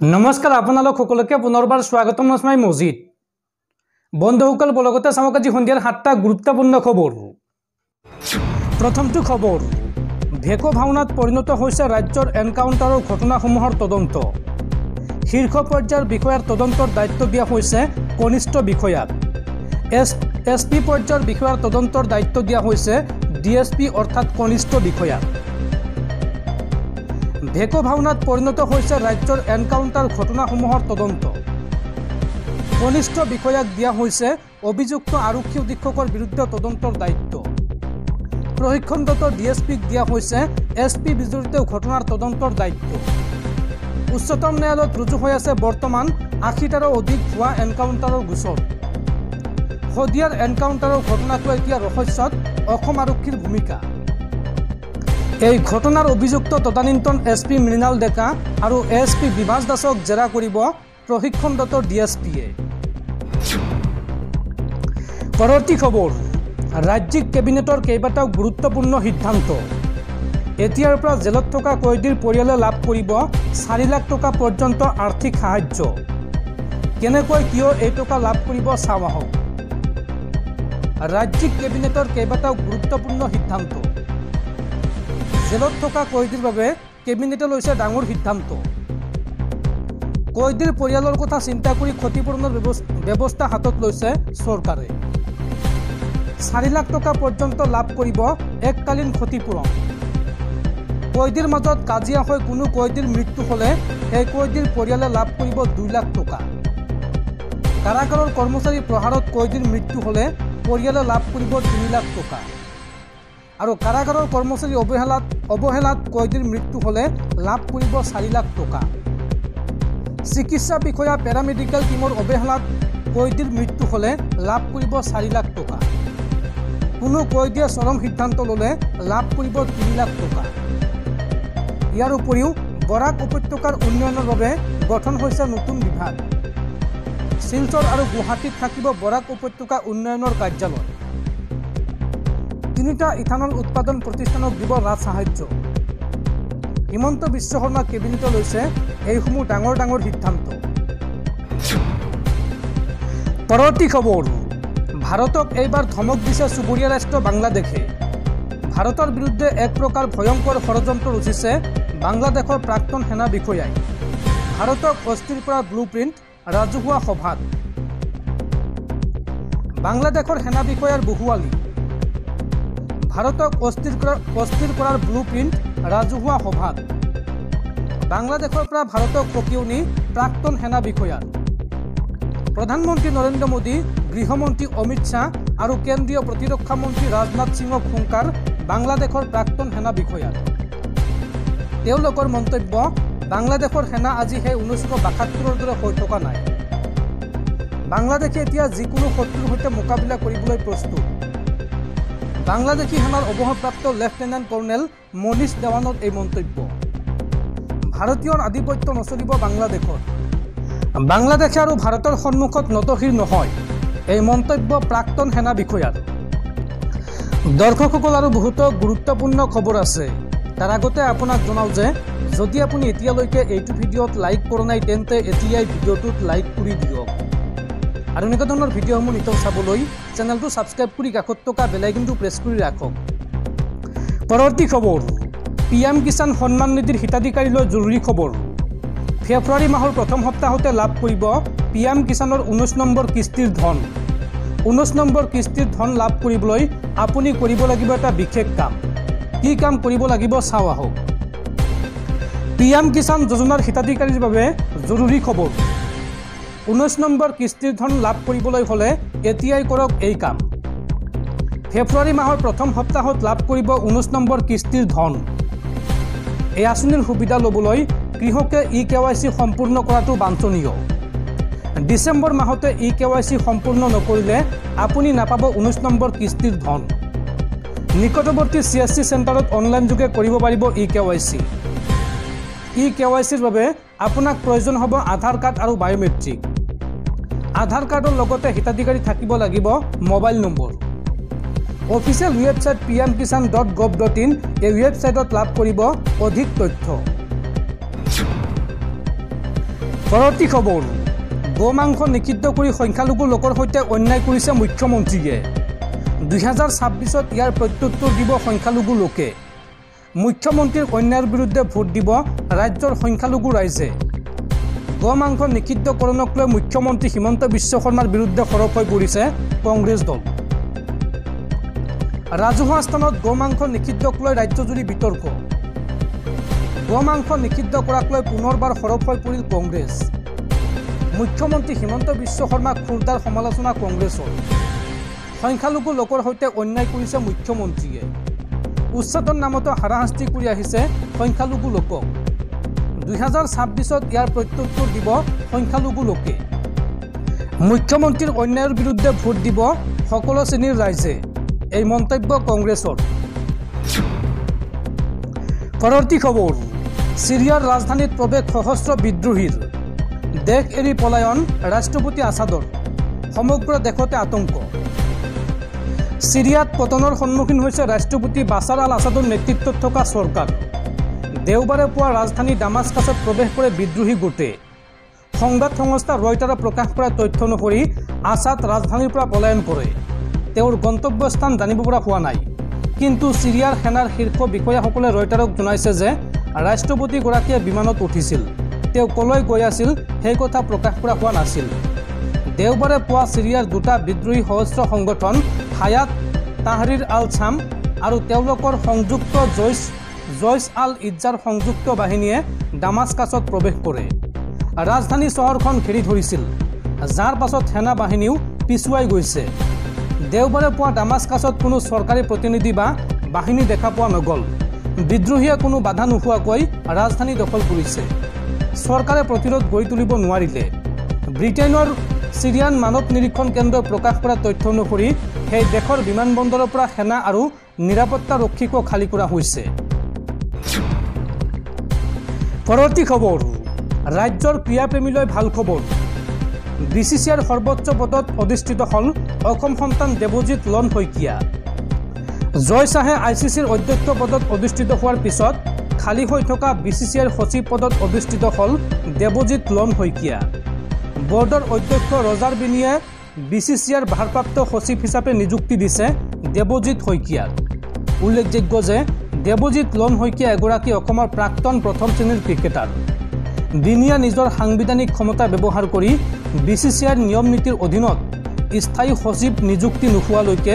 नमस्कार आपनालोक सकलोके पुनर्बार स्वागतम मैं मजिद बंधुसकल बलगते चाওক আজি सन्धियार 7টা गुरुत्वपूर्ण खबर। प्रथमটো खबर भेको भावनात परिणत होइছে राज्यर एनकाउंटाৰৰ घटनाসমূहৰ তদন্ত। शीर्ष पर्यायर বিষয়াৰ তদন্তৰ দায়িত্ব দিয়া হৈছে কনিষ্ঠ বিষয়াক। एसपी पर्यायर বিষয়াৰ তদন্তৰ দায়িত্ব দিয়া হৈছে डीएसपी अर्थात कनिष्ठ বিষয়াক। भेको भावनात परिणत होइছে राज्यर एनकाउंटार घटनाসমূहर तदন্ত। कनिष्ठ বিষয়াক दिया होइছে अभियुक्त आरक्षी अधीक्षकर विरुद्ध तदंतर दायित्व। प्रशिक्षणरत डीएसपीक दिया होइছে एसपी विजड़ित घटनार तदंतर दायित्व। उच्चतम न्यायालयत रुजु হৈ আছে बर्तमान 80টাৰো অধিক ভুৱা एनकाउंटाৰৰ গোচৰ। শদিয়াৰ एनकाउंटाৰৰ ঘটনাটো এতিয়া ৰহস্যত অসম আৰক্ষীৰ ভূমিকা। এই ঘটনাৰ অভিযুক্ত তদানীন্তন एसपी মৃণাল ডেকা আৰু एसपी বিভাস দাসক জেৰা কৰিব প্ৰশিক্ষণৰত ডিএসপিয়ে। পৰৱৰ্তী খবৰ ৰাজ্যিক কেবিনেটৰ কেইবাটাও গুৰুত্বপূৰ্ণ সিদ্ধান্ত। এতিয়াৰ পৰা জেলত থকা কয়দীৰ পৰিয়ালে লাভ কৰিব 4 লাখ টকা পৰ্যন্ত আৰ্থিক সাহায্য। কেনেকৈ কিয় এই টকা লাভ কৰিব চাওঁ আহক। ৰাজ্যিক কেবিনেটৰ কেইবাটাও গুৰুত্বপূৰ্ণ সিদ্ধান্ত। জেলত থকা কয়দীৰ বাবে কেবিনেটে লৈছে ডাঙৰ সিদ্ধান্ত। কয়দীৰ পৰিয়ালৰ কথা চিন্তা কৰি ক্ষতিপূৰণৰ ব্যৱস্থা হাতত লৈছে চৰকাৰে। 4 লাখ টকা পৰ্যন্ত লাভ কৰিব এককালীন ক্ষতিপূৰণ। কয়দীৰ মাজত কাজিয়া হৈ কোনো কয়দীৰ মৃত্যু হলে সেই কয়দীৰ পৰিয়ালে লাভ কৰিব 2 লাখ টকা। কাৰাগাৰৰ কৰ্মচাৰী প্ৰহাৰত কয়দীৰ মৃত্যু হলে পৰিয়ালে লাভ কৰিব 3 লাখ টকা। আৰু কাৰাগাৰৰ কৰ্মচাৰী অৱহেলাত কয়দীৰ মৃত্যু হলে লাভ কৰিব 4 লাখ টকা। চিকিৎসা বিষয়া পেৰামেডিকেল টিমৰ অৱহেলাত কয়দীৰ মৃত্যু হলে লাভ কৰিব 4 লাখ টকা। কোনো কয়দীয়ে চৰম সিদ্ধান্ত ললে লাভ কৰিব 3 লাখ টকা। ইয়াৰ উপৰিও বৰাক উপত্যকাৰ উন্নয়নৰ বাবে গঠন হৈছে নতুন বিভাগ। শিলচৰ আৰু গুৱাহাটীত থাকিব বৰাক উপত্যকা উন্নয়নৰ কাৰ্যালয়। 3টা ইথানল উৎপাদন প্ৰতিষ্ঠানক দিব ৰাজ সাহায্য। হিমন্ত বিশ্ব শৰ্মা কেবিনেটে লৈছে এইসমূহ ডাঙৰ ডাঙৰ সিদ্ধান্ত। পৰৱৰ্তী খবৰ ভাৰতক এইবাৰ ধমক দিছে চুবুৰীয়া ৰাষ্ট্ৰ বাংলাদেশে। ভাৰতৰ বিৰুদ্ধে এক প্ৰকাৰ ভয়ংকৰ ষড়যন্ত্ৰ ৰচিছে বাংলাদেশৰ প্ৰাক্তন সেনা বিষয়াই। ভাৰতক অস্থিৰ কৰাৰ ব্লুপ্ৰিণ্ট ৰাজহুৱা সভাত। বাংলাদেশৰ সেনা বিষয়াৰ বহুৱালি। ভাৰতক অস্থিৰ কৰাৰ ব্লুপ্ৰিণ্ট ৰাজহুৱা সভাত। বাংলাদেশৰ পৰা ভাৰতক সকিয়নি প্ৰাক্তন সেনা বিষয়াৰ। প্ৰধানমন্ত্ৰী নৰেন্দ্ৰ মোদী, গৃহমন্ত্ৰী অমিত শ্বাহ আৰু কেন্দ্ৰীয় প্ৰতিৰক্ষা মন্ত্ৰী ৰাজনাথ সিঙক হুংকাৰ বাংলাদেশৰ প্ৰাক্তন সেনা বিষয়াৰ। তেওঁলোকৰ মন্তব্য বাংলাদেশৰ সেনা আজি সেই 1972ৰ দৰে হৈ থকা নাই। বাংলাদেশে এতিয়া যিকোনো শত্ৰুৰ সৈতে মোকাবিলা কৰিবলৈ প্ৰস্তুত। বাংলাদেশী সেনাৰ অৱসৰপ্ৰাপ্ত লেফটেনেণ্ট কৰ্নেল মনীষ দেৱানৰ এই মন্তব্য। ভাৰতীয় আধিপত্য নচলিব বাংলাদেশত। বাংলাদেশে আৰু ভাৰতৰ সন্মুখত নতশিৰ নহয়, এই মন্তব্য প্ৰাক্তন সেনা বিষয়াৰ। দৰ্শকসকল আৰু বহুতো গুৰুত্বপূৰ্ণ খবৰ আছে। তাৰ আগতে আপোনাক জনাওঁ যে যদি আপুনি এতিয়ালৈকে এইটো ভিডিঅ'ত লাইক কৰা নাই তেন্তে এতিয়াই ভিডিঅ'টোত লাইক কৰি দিয়ক। আৰু এনেকুৱা ধৰণৰ ভিডিঅ'সমূহ নিতৌ চাবলৈ চেনেলটো ছাবস্ক্ৰাইব কৰি কাষত থকা বেল আইকনটো প্ৰেছ কৰি ৰাখক। পৰৱৰ্তী খবৰ PM কিষাণ সন্মান নিধিৰ হিতাধিকাৰীলৈ জৰুৰী খবৰ। ফেব্ৰুৱাৰী মাহৰ প্ৰথম সপ্তাহতে লাভ কৰিব PM কিষাণৰ 19 নম্বৰ কিস্তিৰ ধন। 19 নম্বৰ কিস্তিৰ ধন লাভ কৰিবলৈ আপুনি কৰিব লাগিব এটা বিশেষ কাম। কি কাম কৰিব লাগিব চাওঁ আহক। PM কিষাণ যোজনাৰ হিতাধিকাৰীৰ বাবে জৰুৰী খবৰ। 19 নম্বৰ কিস্তিৰ ধন লাভ কৰিবলৈ হলে এতিয়াই কৰক এই কাম। ফেব্ৰুৱাৰী মাহৰ প্ৰথম সপ্তাহত লাভ কৰিব 19 নম্বৰ কিস্তিৰ ধন। এই আঁচনিৰ সুবিধা ল'বলৈ কৃষকে eKYC সম্পূৰ্ণ কৰাটো বাঞ্ছনীয়। ডিচেম্বৰ মাহতে eKYC সম্পূৰ্ণ নকৰিলে আপুনি নাপাব 19 নম্বৰ কিস্তিৰ ধন। নিকটৱৰ্তী CSC চেণ্টাৰত অনলাইন যোগে কৰিব পাৰিব eKYC। eKYCৰ বাবে আপোনাক প্ৰয়োজন হ'ব আধাৰ কাৰ্ড আৰু বায়োমেট্ৰিক। আধাৰ কাৰ্ডৰ লগতে হিতাধিকাৰী থাকিব লাগিব mobile number. Official website pmkisan.gov.in এই ৱেবছাইটত লাভ কৰিব অধিক তথ্য। পৰৱৰ্তী খবৰ গো মাংস নিষিদ্ধ কৰি সংখ্যালঘু লোকৰ সৈতে অন্যায় কৰিছে মুখ্যমন্ত্ৰীয়ে 2026ত ইয়াৰ প্ৰত্যুত্তৰ দিব সংখ্যালঘু লোকে মুখ্যমন্ত্ৰীৰ অন্যায়ৰ বিৰুদ্ধে ভোট দিব ৰাজ্যৰ সংখ্যালঘু ৰাইজে গো মাংস নিষিদ্ধকৰণক লৈ মুখ্যমন্ত্ৰী হিমন্ত বিশ্ব শৰ্মাৰ বিৰুদ্ধে সৰব হৈ পৰিছে কংগ্ৰেছ দল ৰাজহুৱা স্থানত গো মাংস নিষিদ্ধক লৈ ৰাজ্যজুৰি বিতৰ্ক গো মাংস নিষিদ্ধ কৰাক লৈ পুনৰবাৰ সৰব হৈ পৰিল কংগ্ৰেছ মুখ্যমন্ত্ৰী হিমন্ত বিশ্ব শৰ্মাক খুৰদাৰ সমালোচনা কংগ্ৰেছৰ সংখ্যালঘু লোকৰ সৈতে অন্যায় কৰিছে মুখ্যমন্ত্ৰীয়ে উচ্ছেদৰ নামতো হাৰাশাস্তি কৰি আহিছে সংখ্যালঘু লোকক 2026ত ইয়াৰ প্ৰত্যুত্তৰ দিব সংখ্যালঘু লোকে মুখ্যমন্ত্ৰীৰ অন্যায়ৰ বিৰুদ্ধে ভোট দিব সকলো শ্ৰেণীৰ ৰাইজে এই মন্তব্য কংগ্ৰেছৰ পৰৱৰ্তী খবৰ সিৰিয়াৰ ৰাজধানীত প্ৰৱেশ সহস্ৰ বিদ্ৰোহীৰ দেশ এৰি পলায়ন ৰাষ্ট্ৰপতি আছাদৰ সমগ্ৰ দেশতে আতংক সিৰিয়াত পতনৰ সন্মুখীন হৈছে ৰাষ্ট্ৰপতি বাছাৰ আল আছাদৰ নেতৃত্বত থকা চৰকাৰ দেওবাৰে পুৱা ৰাজধানী ডামাস্কাছত প্ৰৱেশ কৰে বিদ্ৰোহী গোটে সংবাদ সংস্থা ৰয়টাৰে প্ৰকাশ কৰা তথ্য অনুসৰি আছাদ ৰাজধানীৰ পৰা পলায়ন কৰে তেওঁৰ গন্তব্যস্থান জানিব পৰা হোৱা নাই কিন্তু সিৰিয়াৰ সেনাৰ শীৰ্ষ বিষয়াসকলে ৰয়টাৰক জনাইছে যে ৰাষ্ট্ৰপতিগৰাকীয়ে বিমানত উঠিছিল তেওঁ কলৈ গৈ আছিল সেই কথা প্ৰকাশ কৰা হোৱা নাছিল দেওবাৰে পুৱা সিৰিয়াৰ দুটা বিদ্ৰোহী সশস্ত্ৰ সংগঠন হায়াত তাহৰিৰ আল ছাম আৰু তেওঁলোকৰ সংযুক্ত জয়ছ আল ইজ্জাৰ সংযুক্ত বাহিনীয়ে ডামাস্কাছত প্ৰৱেশ কৰে ৰাজধানী চহৰখন ঘেৰি ধৰিছিল যাৰ পাছত সেনা বাহিনীও পিছুৱাই গৈছে দেওবাৰে পুৱা ডামাস্কাছত কোনো চৰকাৰী প্ৰতিনিধি বা বাহিনী দেখা পোৱা নগ'ল বিদ্ৰোহীয়ে কোনো বাধা নোহোৱাকৈ ৰাজধানী দখল কৰিছে চৰকাৰে প্ৰতিৰোধ গঢ়ি তুলিব নোৱাৰিলে ব্ৰিটেইনৰ সিৰিয়ান মানৱ নিৰীক্ষণ কেন্দ্ৰই প্ৰকাশ কৰা তথ্য অনুসৰি সেই দেশৰ বিমানবন্দৰৰ পৰা সেনা আৰু নিৰাপত্তা ৰক্ষীকো খালী কৰা হৈছে পৰৱৰ্তী খবৰ ৰাজ্যৰ ক্ৰীড়াপ্ৰেমীলৈ ভাল খবৰ বিচিচিআইৰ সৰ্বোচ্চ পদত অধিষ্ঠিত হ'ল অসম সন্তান দেৱজিৎ লন শইকীয়া জয় শাহে আইচিচিৰ অধ্যক্ষ পদত অধিষ্ঠিত হোৱাৰ পিছত খালী হৈ থকা বিচিচিআইৰ সচিব পদত অধিষ্ঠিত হ'ল দেৱজিৎ লন শইকীয়া বৰ্ডৰ অধ্যক্ষ ৰজাৰ বিনিয়ে বিচিচিআইৰ ভাৰপ্ৰাপ্ত সচিব হিচাপে নিযুক্তি দিছে দেৱজিৎ শইকীয়াক উল্লেখযোগ্য যে দেৱজিৎ লন শইকীয়া এগৰাকী অসমৰ প্ৰাক্তন প্ৰথম শ্ৰেণীৰ ক্ৰিকেটাৰ বিনিয়া নিজৰ সাংবিধানিক ক্ষমতা ব্যৱহাৰ কৰি বিচিচিআইৰ নিয়ম নীতিৰ অধীনত স্থায়ী সচিব নিযুক্তি নোহোৱালৈকে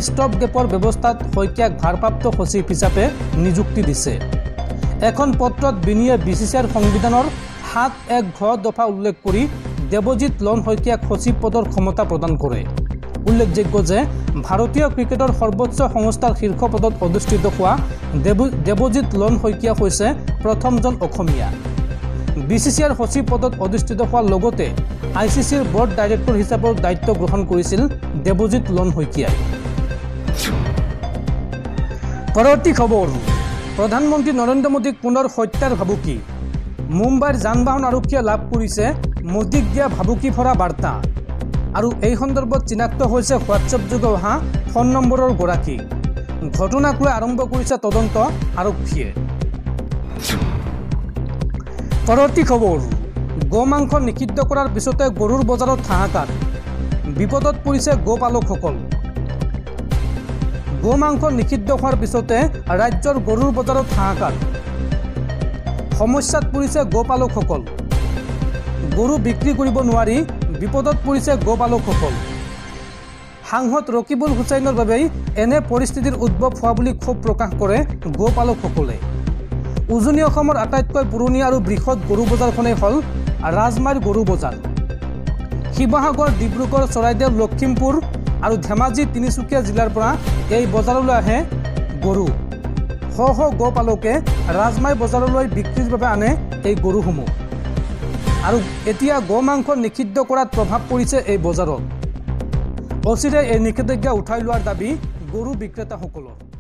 ষ্টপ গেপৰ ব্যৱস্থাত শইকীয়াক ভাৰপ্ৰাপ্ত সচিব হিচাপে নিযুক্তি দিছে এখন পত্ৰত বিনিয়ে বিচিচিআইৰ সংবিধানৰ 7(1)ঘ দফা উল্লেখ কৰি দেৱজিৎ লন শইকীয়াক সচিব পদৰ ক্ষমতা প্ৰদান কৰে উল্লেখযোগ্য যে ভাৰতীয় ক্ৰিকেটৰ সৰ্বোচ্চ সংস্থাৰ শীৰ্ষ পদত অধিষ্ঠিত হোৱা দেৱজিৎ লন শইকীয়া হৈছে প্ৰথমজন অসমীয়া বিচিচিআইৰ সচিব পদত অধিষ্ঠিত হোৱাৰ লগতে আইচিচিৰ বৰ্ড ডাইৰেক্টৰ হিচাপে দায়িত্ব গ্ৰহণ কৰিছিল দেৱজিৎ লন শইকীয়াই পৰৱৰ্তী খবৰ প্ৰধানমন্ত্ৰী নৰেন্দ্ৰ মোদীক পুনৰ হত্যাৰ ভাবুকি মুম্বাইৰ যান বাহন আৰক্ষীয়ে লাভ কৰিছে মোদীক দিয়া ভাবুকি ভৰা বাৰ্তা আৰু এই সন্দৰ্ভত চিনাক্ত হৈছে হোৱাটছএপ যোগে অহা ফোন নম্বৰৰ গৰাকী ঘটনাক লৈ আৰম্ভ কৰিছে তদন্ত আৰক্ষীয়ে পৰৱৰ্তী খবৰ গো মাংস নিষিদ্ধ কৰাৰ পিছতে গৰুৰ বজাৰত হাহাকাৰ বিপদত পৰিছে গোপালকসকল গো মাংস নিষিদ্ধ হোৱাৰ পিছতে ৰাজ্যৰ গৰুৰ বজাৰত হাহাকাৰ সমস্যাত পৰিছে গোপালকসকল গৰু বিক্ৰী কৰিব নোৱাৰি বিপদত পৰিছে গোপালকসকল সাংসদ ৰকিবুল হুছেইনৰ বাবেই এনে পৰিস্থিতিৰ উদ্ভৱ হোৱা বুলি ক্ষোভ প্ৰকাশ কৰে গোপালকসকলে উজনি অসমৰ আটাইতকৈ পুৰণি আৰু বৃহৎ গৰু বজাৰখনেই হ'ল ৰাজমাইৰ গৰু বজাৰ শিৱসাগৰ ডিব্ৰুগড় চৰাইদেউ লখিমপুৰ আৰু ধেমাজি তিনিচুকীয়া জিলাৰ পৰা এই বজাৰলৈ আহে গৰু শ শ গোপালকে ৰাজমাই বজাৰলৈ বিক্ৰীৰ বাবে আনে এই গৰুসমূহ আৰু এতিয়া গো মাংস নিষিদ্ধ কৰাত প্ৰভাৱ পৰিছে এই বজাৰত অচিৰে এই নিষেধাজ্ঞা উঠাই লোৱাৰ দাবী গৰু বিক্ৰেতাসকলৰ